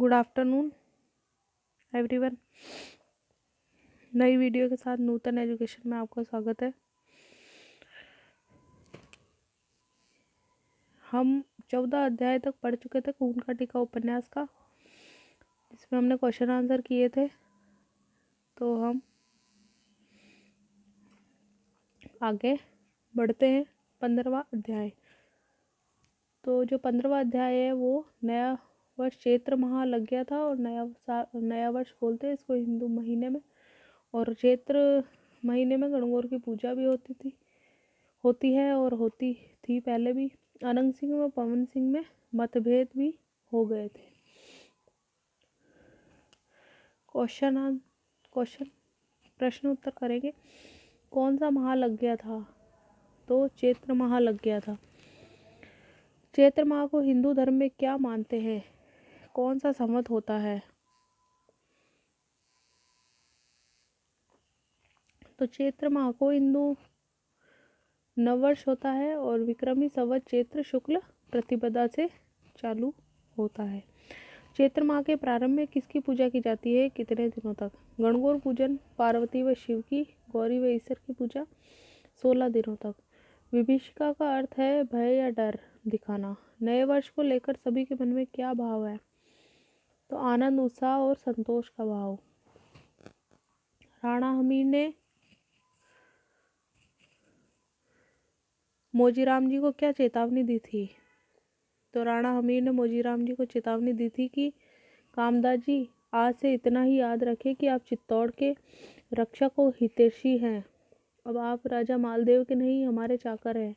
Good afternoon everyone. नई video के साथ नूतन एजुकेशन में आपका स्वागत है। हम 14 अध्याय तक पढ़ चुके थे खून का टीका उपन्यास का, जिसमें हमने क्वेश्चन आंसर किए थे। तो हम आगे बढ़ते हैं। 15वां अध्याय। तो जो 15वां अध्याय है वो नया वर्ष चैत्र माह लग गया था, और नया वर्ष बोलते हैं इसको हिंदू महीने में। और चैत्र महीने में गणगौर की पूजा भी होती है और होती थी पहले भी। अनंग सिंह व पवन सिंह में मतभेद भी हो गए थे। क्वेश्चन प्रश्न उत्तर करेंगे। कौन सा माह लग गया था? तो चैत्र माह लग गया था। चैत्र माह को हिंदू धर्म में क्या मानते हैं? कौन सा संवत होता है? तो चैत्र माह को हिंदू नववर्ष होता है और विक्रमी संवत चैत्र शुक्ल प्रतिपदा से चालू होता है। चैत्र माह के प्रारंभ में किसकी पूजा की जाती है? कितने दिनों तक? गणगौर पूजन, पार्वती व शिव की, गौरी व ईश्वर की पूजा 16 दिनों तक। विभीषिका का अर्थ है भय या डर दिखाना। नए वर्ष को लेकर सभी के मन में क्या भाव है? तो आनंद, उत्साह और संतोष का भाव। राणा हमीर ने मोजीराम जी को क्या चेतावनी दी थी? तो राणा हमीर ने मोजीराम जी को चेतावनी दी थी कि कामदार जी, आज से इतना ही याद रखें कि आप चित्तौड़ के रक्षक और हितैषी हैं। अब आप राजा मालदेव के नहीं, हमारे चाकर हैं।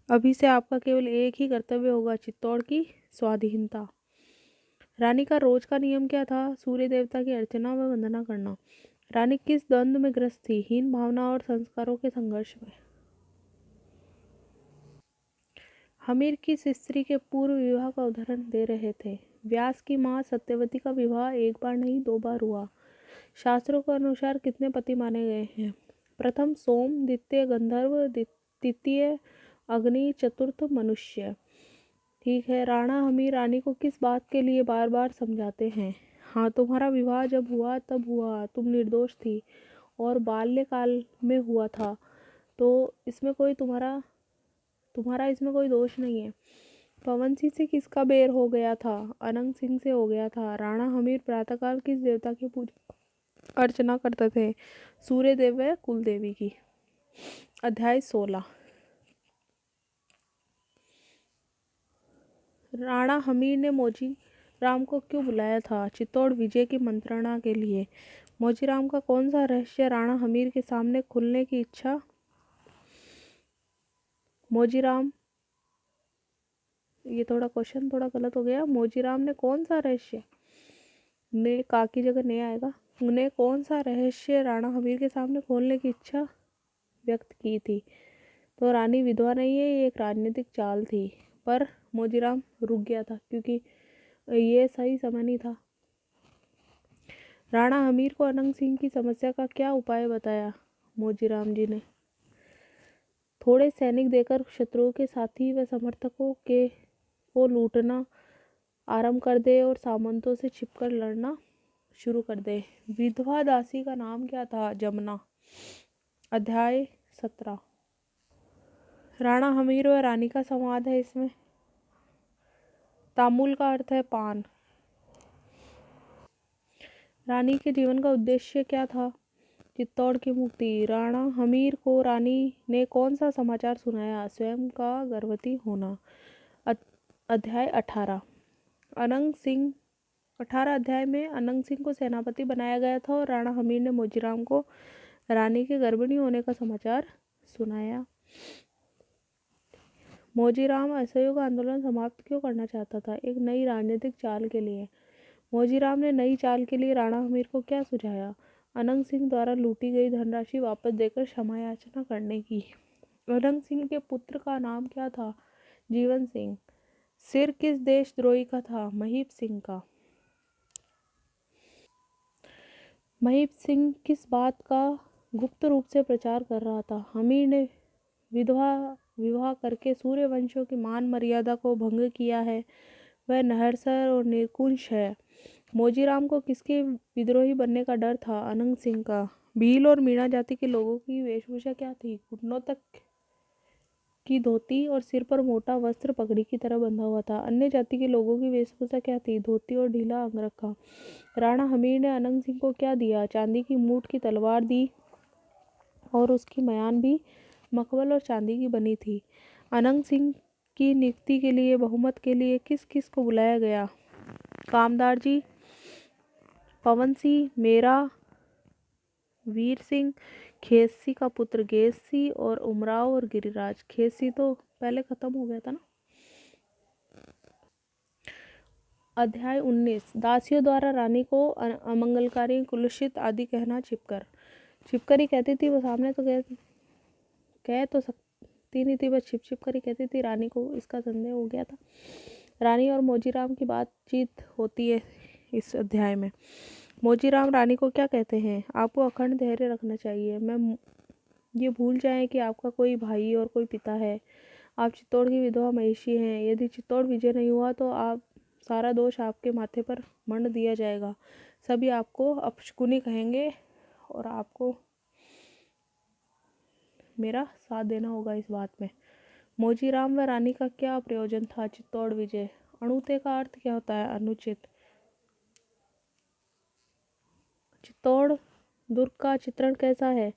अभी से आपका केवल एक ही कर्तव्य होगा, चित्तौड़ की स्वाधीनता। रानी का रोज का नियम क्या था? सूर्य देवता की अर्चना व वंदना करना। रानी किस द्वंद्व में ग्रस्त थी? हीन भावना और संस्कारों के संघर्ष में। हमीर किस स्त्री के पूर्व विवाह का उदाहरण दे रहे थे? व्यास की मां सत्यवती का विवाह एक बार नहीं 2 बार हुआ। शास्त्रों के अनुसार कितने पति माने गए हैं? प्रथम सोम, द्वितीय गंधर्व, तृतीय अग्नि, चतुर्थ मनुष्य। ठीक है। राणा हमीर रानी को किस बात के लिए बार बार समझाते हैं? हाँ, तुम्हारा विवाह जब हुआ तब हुआ, तुम निर्दोष थी और बाल्यकाल में हुआ था, तो इसमें कोई तुम्हारा इसमें कोई दोष नहीं है। पवन सिंह से किसका बैर हो गया था? अनंग सिंह से हो गया था। राणा हमीर प्रातःकाल किस देवता की पूजा अर्चना करते थे? सूर्य देव व कुल देवी की। अध्याय 16। राणा हमीर ने मोजीराम को क्यों बुलाया था? चित्तौड़ विजय की मंत्रणा के लिए। मोजीराम का कौन सा रहस्य राणा हमीर के सामने खुलने की इच्छा? मोजीराम, ये क्वेश्चन थोड़ा गलत हो गया। मोजीराम ने कौन सा रहस्य, ने का की जगह नहीं आएगा, उन्हें कौन सा रहस्य राणा हमीर के सामने खोलने की इच्छा व्यक्त की थी? तो रानी विधवा नहीं है, ये एक राजनीतिक चाल थी। पर मोजीराम रुक गया था क्योंकि ये सही समय नहीं था। राणा हमीर को अनंग सिंह की समस्या का क्या उपाय बताया मोजीराम जी ने? थोड़े सैनिक देकर शत्रुओं के साथी व समर्थकों को लूटना आरंभ कर दे और सामंतों से छिपकर लड़ना शुरू कर दे। विधवा दासी का नाम क्या था? जमुना। अध्याय 17। राणा हमीर व रानी का संवाद है इसमें। तामुल का अर्थ है पान। रानी के जीवन का उद्देश्य क्या था? चित्तौड़ की मुक्ति। राणा हमीर को रानी ने कौन सा समाचार सुनाया? स्वयं का गर्भवती होना। अध्याय 18। अनंग सिंह। 18 अध्याय में अनंग सिंह को सेनापति बनाया गया था और राणा हमीर ने मोजीराम को रानी के गर्भिणी होने का समाचार सुनाया। मोजीराम असहयोग आंदोलन समाप्त क्यों करना चाहता था? एक नई राजनीतिक चाल के लिए। मोजीराम ने नई चाल के लिए राणा हमीर को क्या सुझाया? अनंग सिंह द्वारा लूटी गई धनराशि वापस देकर क्षमा याचना करने की। अनंग सिंह के पुत्र का नाम क्या था? जीवन सिंह। सिर किस देशद्रोही का था? महीप सिंह का। महीप सिंह किस बात का गुप्त रूप से प्रचार कर रहा था? हमीर ने विवाह करके सूर्यवंशियों की मान मर्यादा को भंग किया है, वह नहरसर और निरकुश है। मोजीराम को किसके विद्रोही बनने का डर था? अनंग सिंह का। भील और मीणा जाति के लोगों की वेशभूषा क्या थी? घुटनों तक की धोती और सिर पर मोटा वस्त्र पगड़ी की तरह बंधा हुआ था। अन्य जाति के लोगों की वेशभूषा क्या थी? धोती और ढीला अंगरखा। राणा हमीर ने अनंग सिंह को क्या दिया? चांदी की मूठ की तलवार दी और उसकी मयान भी मखमल और चांदी की बनी थी। अनंग सिंह की नियुक्ति के लिए, बहुमत के लिए किस किस को बुलाया गया? कामदार जी, पवन सिंह, मेरा, वीर सिंह, खेसी का पुत्र गेसी और उमराव और गिरिराज। खेसी तो पहले खत्म हो गया था ना। अध्याय 19। दासियों द्वारा रानी को अमंगलकारी, कुलुषित आदि कहना। छिपकर छिपकर ही कहती थी, वो सामने तो कह तो सकती नहीं थी, बस छिप छिप कर ही कहती थी। रानी को इसका संदेह हो गया था। रानी और मोजीराम की बातचीत होती है इस अध्याय में। मोजीराम रानी को क्या कहते हैं? आपको अखंड धैर्य रखना चाहिए। मैं ये भूल जाएं कि आपका कोई भाई और कोई पिता है। आप चित्तौड़ की विधवा महिषी हैं। यदि चित्तौड़ विजय नहीं हुआ तो आप सारा दोष आपके माथे पर मंड दिया जाएगा। सभी आपको अपशकुनी कहेंगे और आपको मेरा साथ देना होगा इस बात में। मोजीराम व रानी का क्या प्रयोजन था? चित्तौड़ विजय। अणुते का अर्थ क्या होता है? अनुचित। चित्तौड़ दुर्ग का चित्रण कैसा है?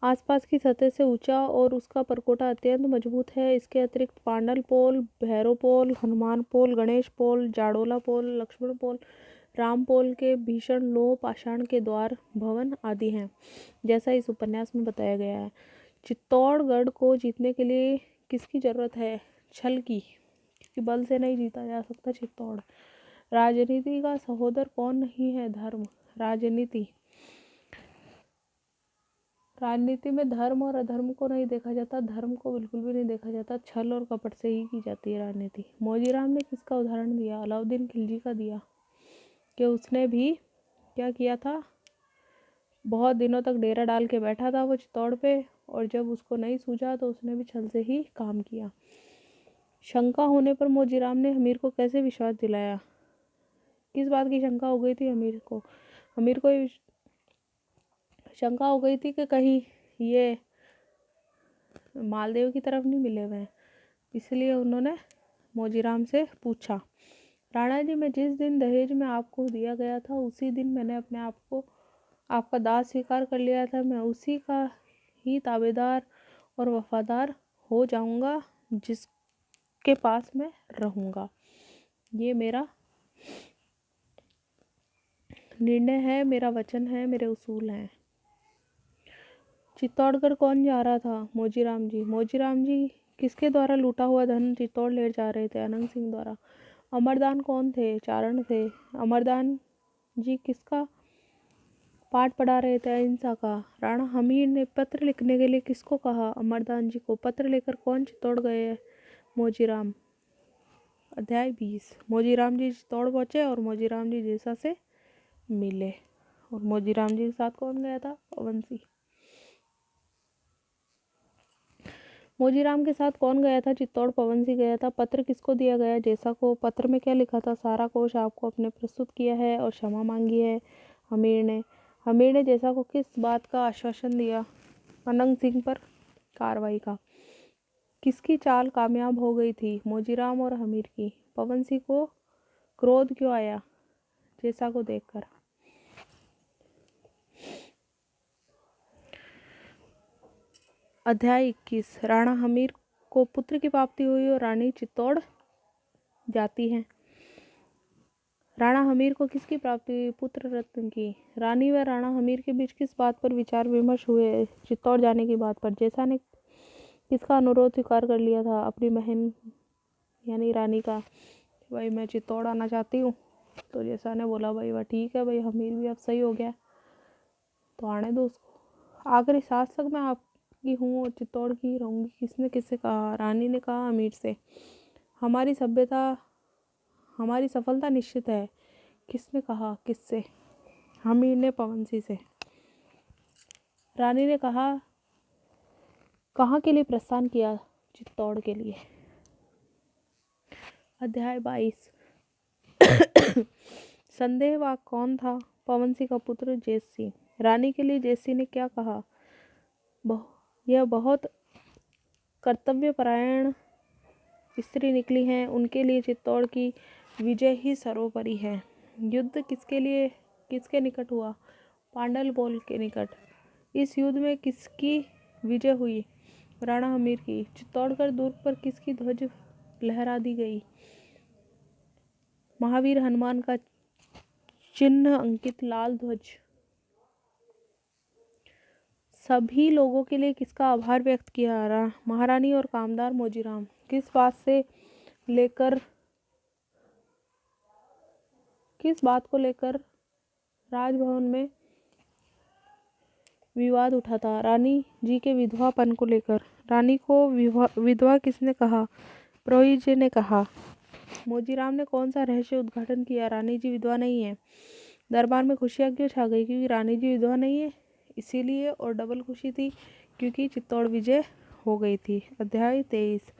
आसपास की सतह से ऊंचा और उसका परकोटा अत्यंत मजबूत है। इसके अतिरिक्त पांडल पोल, भैरव पोल, हनुमान पोल, गणेश पोल, जाडोला पोल, लक्ष्मण पोल, राम पोल के भीषण लोह पाषाण के द्वार, भवन आदि हैं, जैसा इस उपन्यास में बताया गया है। चित्तौड़गढ़ को जीतने के लिए किसकी जरूरत है? छल की, क्योंकि बल से नहीं जीता जा सकता चित्तौड़। राजनीति का सहोदर कौन नहीं है? धर्म। राजनीति में धर्म और अधर्म को नहीं देखा जाता, धर्म को बिल्कुल भी नहीं देखा जाता, छल और कपट से ही की जाती है राजनीति। मोजीराम ने किसका उदाहरण दिया? अलाउद्दीन खिलजी का दिया कि उसने भी क्या किया था? बहुत दिनों तक डेरा डाल के बैठा था वो चित्तौड़ पे, और जब उसको नहीं सूझा तो उसने भी छल से ही काम किया। शंका होने पर मोजीराम ने हमीर को कैसे विश्वास दिलाया? किस बात की शंका हो गई थी हमीर को? हमीर को शंका हो गई थी कि कहीं ये मालदेव की तरफ नहीं मिले हुए हैं, इसलिए उन्होंने मोजीराम से पूछा। राणा जी, मैं जिस दिन दहेज में आपको दिया गया था उसी दिन मैंने अपने आप को आपका दास स्वीकार कर लिया था। मैं उसी का ही ताबेदार और वफादार हो जाऊंगा जिसके पास मैं रहूंगा। ये मेरा निर्णय है, मेरा वचन है, मेरे उसूल हैं। चित्तौड़गढ़ कौन जा रहा था? मोजीराम जी। मोजीराम जी किसके द्वारा लूटा हुआ धन चित्तौड़ ले जा रहे थे? अनंग सिंह द्वारा। अमरदान कौन थे? चारण थे। अमरदान जी किसका पाठ पढ़ा रहे थे? अहिंसा का। राणा हमीर ने पत्र लिखने के लिए किसको कहा? अमरदान जी को। पत्र लेकर कौन चित्तौड़ गए? मोजीराम। अध्याय 20। मोजीराम जी चित्तौड़ पहुंचे और मोजीराम जी जेसा से मिले। और मोजीराम जी के साथ कौन गया था? पवन सिंह। मोजीराम के साथ कौन गया था? चित्तौड़ पवन सिंह गया था। पत्र किसको दिया गया? जेसा को। पत्र में क्या लिखा था? सारा कोश आपको अपने प्रस्तुत किया है और क्षमा मांगी है। हमीर ने जेसा को किस बात का आश्वासन दिया? अनंग सिंह पर कार्रवाई का। किसकी चाल कामयाब हो गई थी? मोजीराम और हमीर की। पवन सिंह को क्रोध क्यों आया जेसा को देखकर? अध्याय 21। राणा हमीर को पुत्र की प्राप्ति हुई और रानी चित्तौड़ जाती है। राणा हमीर को किसकी प्राप्ति हुई? पुत्र रत्न की। रानी व राणा हमीर के बीच किस बात पर विचार विमर्श हुए? चित्तौड़ जाने की बात पर। जेसा ने किसका अनुरोध स्वीकार कर लिया था? अपनी बहन यानी रानी का। भाई मैं चित्तौड़ आना चाहती हूँ। तो जेसा ने बोला भाई वह ठीक है भाई, हमीर भी अब सही हो गया तो आने दो उसको। आखिरी सांस तक मैं आपकी हूँ और चित्तौड़ की ही रहूँगी। किसने किससे कहा? रानी ने कहा हमीर से। हमारी सफलता निश्चित है। किसने कहा? किससे? हमीर ने पवन सिंह से। रानी ने कहा कहाँ के लिए प्रस्थान किया? चित्तौड़ के लिए। अध्याय 22। संदेहवाग कौन था? पवन सिंह का पुत्र जेस सिंह। रानी के लिए जेस सिंह ने क्या कहा? यह बहुत कर्तव्यपरायण स्त्री निकली हैं, उनके लिए चित्तौड़ की विजय ही सर्वोपरि है। युद्ध किसके निकट हुआ? पांडल बोल के निकट। इस युद्ध में किसकी विजय हुई? राणा हमीर की। चित्तौड़गढ़ दुर्ग पर किसकी ध्वज लहरा दी गई? महावीर हनुमान का चिन्ह अंकित लाल ध्वज। सभी लोगों के लिए किसका आभार व्यक्त किया? महारानी और कामदार मोजीराम। किस बात को लेकर राजभवन में विवाद उठा था? रानी जी के विधवापन को लेकर। रानी को विधवा किसने कहा? पुरोहित जी ने कहा। मोजीराम ने कौन सा रहस्य उद्घाटन किया? रानी जी विधवा नहीं है। दरबार में खुशियाँ क्यों छा गई? क्योंकि रानी जी विधवा नहीं है इसीलिए, और डबल खुशी थी क्योंकि चित्तौड़ विजय हो गई थी। अध्याय 23।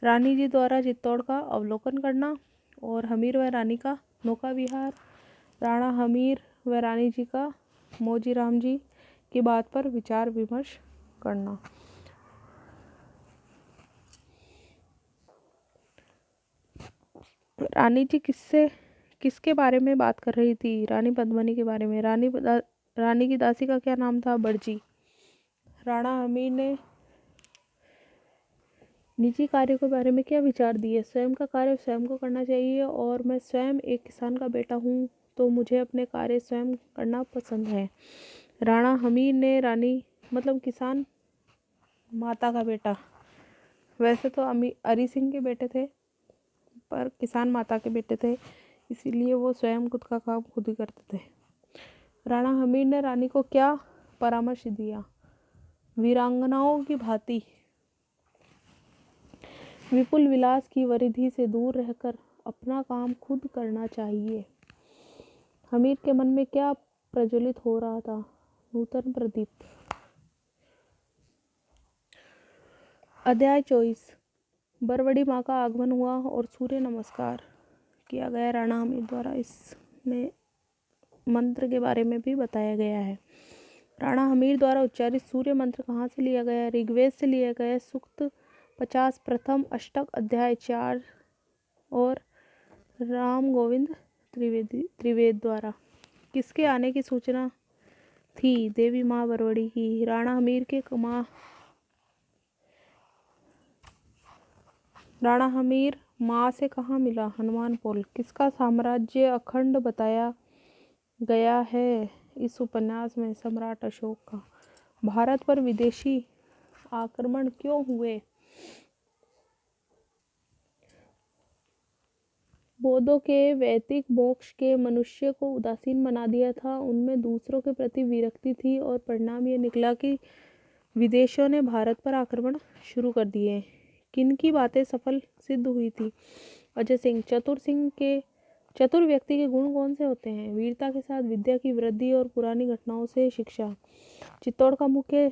रानी जी द्वारा चित्तौड़ का अवलोकन करना और हमीर व रानी का नौका विहार। राणा हमीर व रानी जी का मोजीराम जी की बात पर विचार विमर्श करना। रानी जी किसके बारे में बात कर रही थी? रानी पद्मिनी के बारे में। रानी की दासी का क्या नाम था? बड़जी। राणा हमीर ने निजी कार्यों के बारे में क्या विचार दिए? स्वयं का कार्य स्वयं को करना चाहिए और मैं स्वयं एक किसान का बेटा हूँ तो मुझे अपने कार्य स्वयं करना पसंद है। राणा हमीर ने रानी मतलब किसान माता का बेटा, वैसे तो अरी सिंह के बेटे थे पर किसान माता के बेटे थे इसीलिए वो स्वयं खुद का काम खुद ही करते थे। राणा हमीर ने रानी को क्या परामर्श दिया? वीरांगनाओं की भांति विपुल विलास की वरिधि से दूर रहकर अपना काम खुद करना चाहिए। हमीर के मन में क्या प्रज्वलित हो रहा था? नूतन प्रदीप। अध्याय 24। बरवड़ी माँ का आगमन हुआ और सूर्य नमस्कार किया गया राणा हमीर द्वारा। इसमें मंत्र के बारे में भी बताया गया है। राणा हमीर द्वारा उच्चारित सूर्य मंत्र कहाँ से लिया गया? ऋग्वेद से लिया गया। सूक्त 50 प्रथम अष्टक अध्याय 4 और राम गोविंद त्रिवेद द्वारा। किसके आने की सूचना थी? देवी माँ बरवड़ी की। राणा हमीर के राणा हमीर माँ से कहाँ मिला? हनुमान पोल। किसका साम्राज्य अखंड बताया गया है इस उपन्यास में? सम्राट अशोक का। भारत पर विदेशी आक्रमण क्यों हुए? बौद्धों के वैदिक मोक्ष के मनुष्य को उदासीन बना दिया था, उनमें दूसरों के प्रति विरक्ति थी और परिणाम ये निकला कि विदेशियों ने भारत पर आक्रमण शुरू कर दिए। किनकी बातें सफल सिद्ध हुई थी? अजय सिंह। चतुर व्यक्ति के गुण कौन से होते हैं? वीरता के साथ विद्या की वृद्धि और पुरानी घटनाओं से शिक्षा। चित्तौड़ का मुख्य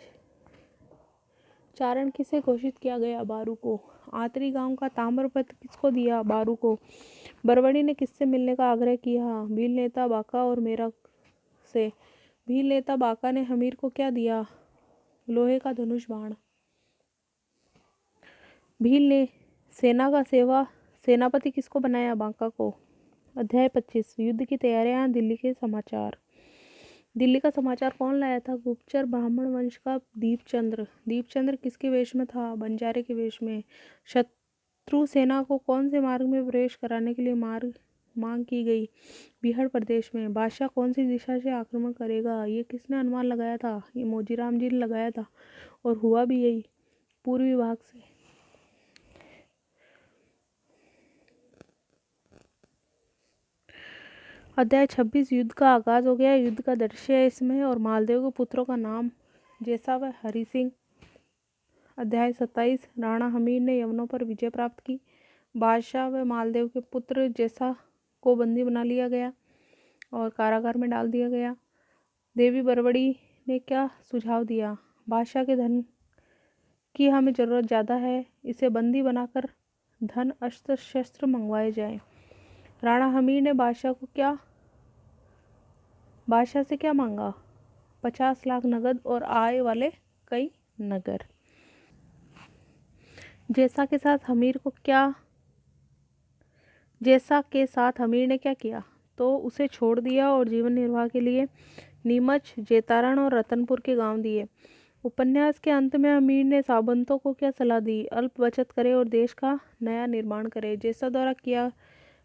चारण किसे घोषित किया गया? बारू को। आतरी गांव का ताम्रपत्र किसको दिया? बारू को। बरवड़ी ने किससे मिलने का आग्रह किया? भील नेता बाका और मेरक से। भील नेता बाका ने हमीर को क्या दिया? लोहे का धनुष बाण। भील ने सेना का सेनापति किसको बनाया? बांका को। अध्याय 25। युद्ध की तैयारियां। दिल्ली के समाचार। दिल्ली का समाचार कौन लाया था? गुप्तचर ब्राह्मण वंश का दीपचंद्र। दीपचंद्र किसके वेश में था? बंजारे के वेश में। शत्रु सेना को कौन से मार्ग में प्रवेश कराने के लिए मांग की गई? बिहार प्रदेश में। बादशाह कौन सी दिशा से आक्रमण करेगा? ये किसने अनुमान लगाया था? ये मोजीराम जी ने लगाया था और हुआ भी यही, पूर्वी भाग से। अध्याय 26। युद्ध का आगाज हो गया। युद्ध का दृश्य है इसमें और मालदेव के पुत्रों का नाम जैसा व हरि सिंह। अध्याय 27। राणा हमीर ने यवनों पर विजय प्राप्त की। बादशाह व मालदेव के पुत्र जैसा को बंदी बना लिया गया और कारागार में डाल दिया गया। देवी बरवड़ी ने क्या सुझाव दिया? बादशाह के धन की हमें ज़रूरत ज़्यादा है, इसे बंदी बनाकर धन अस्त्र शस्त्र मंगवाए जाए। राणा हमीर ने बादशाह को क्या बादशाह से क्या मांगा? 50 लाख नगद और आय वाले कई नगर। जैसा के साथ हमीर ने क्या किया? तो उसे छोड़ दिया और जीवन निर्वाह के लिए नीमच, जेतारण और रतनपुर के गांव दिए। उपन्यास के अंत में हमीर ने साबंतों को क्या सलाह दी? अल्प बचत करे और देश का नया निर्माण करे। जैसा द्वारा किया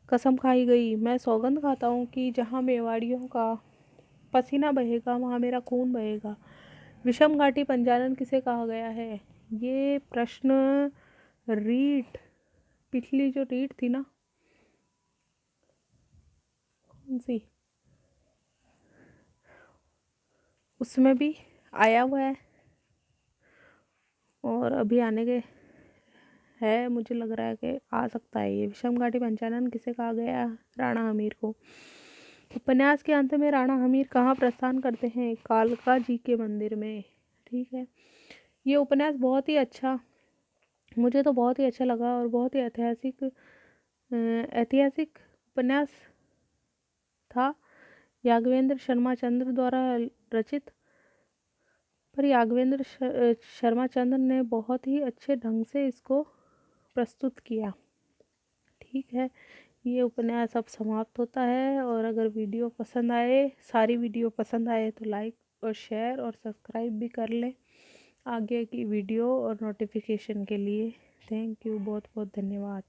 कसम खाई गई। मैं सौगंध खाता हूँ कि जहाँ मेवाड़ियों का पसीना बहेगा वहाँ मेरा खून बहेगा। विषम घाटी पंचानन किसे कहा गया है? ये प्रश्न रीट, पिछली जो रीट थी ना, कौन सी, उसमें भी आया हुआ है और अभी आने के है, मुझे लग रहा है कि आ सकता है। ये विषम घाटी पंचानन किसे कहा गया? राणा हमीर को। उपन्यास के अंत में राणा हमीर कहाँ प्रस्थान करते हैं? कालका जी के मंदिर में। ठीक है, ये उपन्यास बहुत ही अच्छा, मुझे तो बहुत ही अच्छा लगा और बहुत ही ऐतिहासिक उपन्यास था। याज्ञवेंद्र शर्मा चंद्र द्वारा रचित, पर याज्ञवेंद्र शर्मा चंद्र ने बहुत ही अच्छे ढंग से इसको प्रस्तुत किया। ठीक है, ये उपन्यास अब समाप्त होता है। और अगर वीडियो पसंद आए, सारी वीडियो पसंद आए तो लाइक और शेयर और सब्सक्राइब भी कर लें आगे की वीडियो और नोटिफिकेशन के लिए। थैंक यू, बहुत बहुत धन्यवाद।